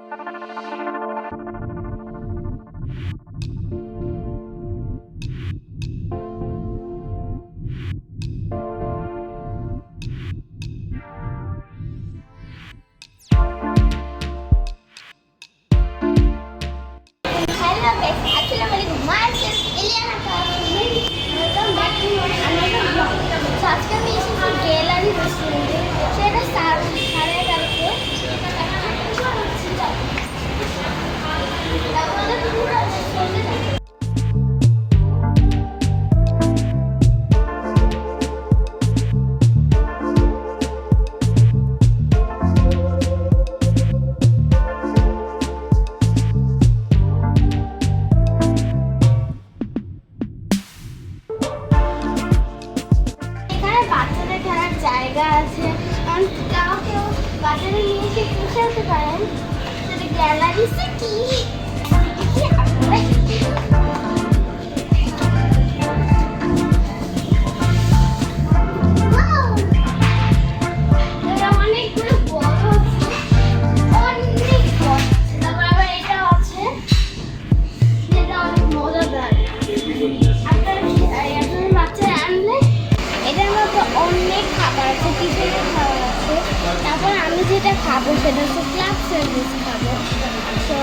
আজকে আমি এসেছি গ্যালারি রেস্টুরেন্টে, সেটা সাড়ে 11:30 জায়গা আছে, কেউ বাজারে নিয়ে এসে বসে আসতে পারেন। সেটা গ্যালারি সিটি। অনেকগুলো বড় আছে, অনেক বড়। তারপর আবার এটা আছে যেটা অনেক মজাদার। আপনার বাচ্চা আনলে এটার মধ্যে অনেক খাবার আছে, টিফিনের খাবার আছে। তারপর আমি যেটা খাবো সেটা হচ্ছে ক্লাব সার্ভিস খাবো। তো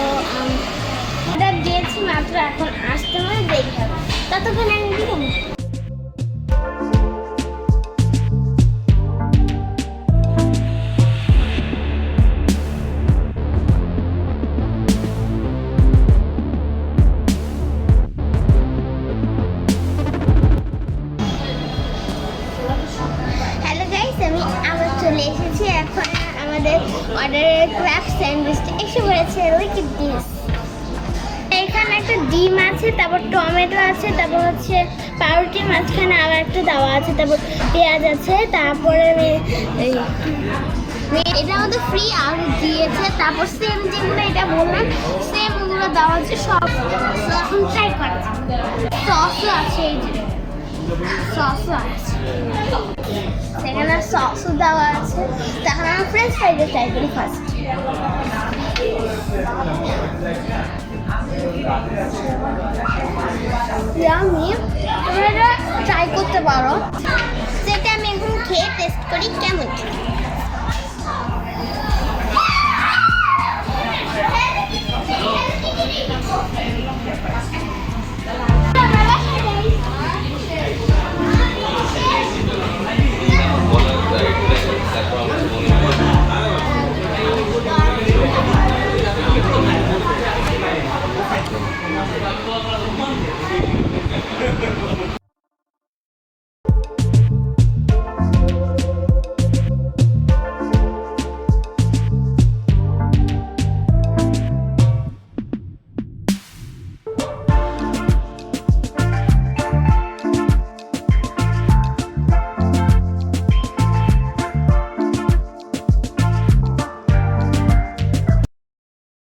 অর্ডার দিয়েছি মাত্র, এখন আসতে হবে, দেখে ততক্ষণ আমি দিব। আমরা চলে এসেছি, এখন আমাদের অর্ডারের ক্র্যাব স্যান্ডউইচটা এসে পড়েছে। এখানে একটা ডিম আছে, তারপর টমেটো আছে, তারপর হচ্ছে পাউরুটির মাঝখানে আবার একটা দেওয়া আছে, তারপর পেঁয়াজ আছে, তারপরে এটা আমাদের ফ্রি আর দিয়েছে। তারপর সেম যেগুলো এটা বললাম সেম ওগুলো দেওয়া আছে সব। এখন ট্রাই করা সসও আছে, এই যে সসও আছে, সেখানে সসও দেওয়া আছে। তখন আমরা ফ্রেঞ্চ ফ্রাইটা ট্রাই করি ফার্স্ট। তোমরা এটা ট্রাই করতে পারো। সেটা আমি এখন খেয়ে টেস্ট করি কেমন।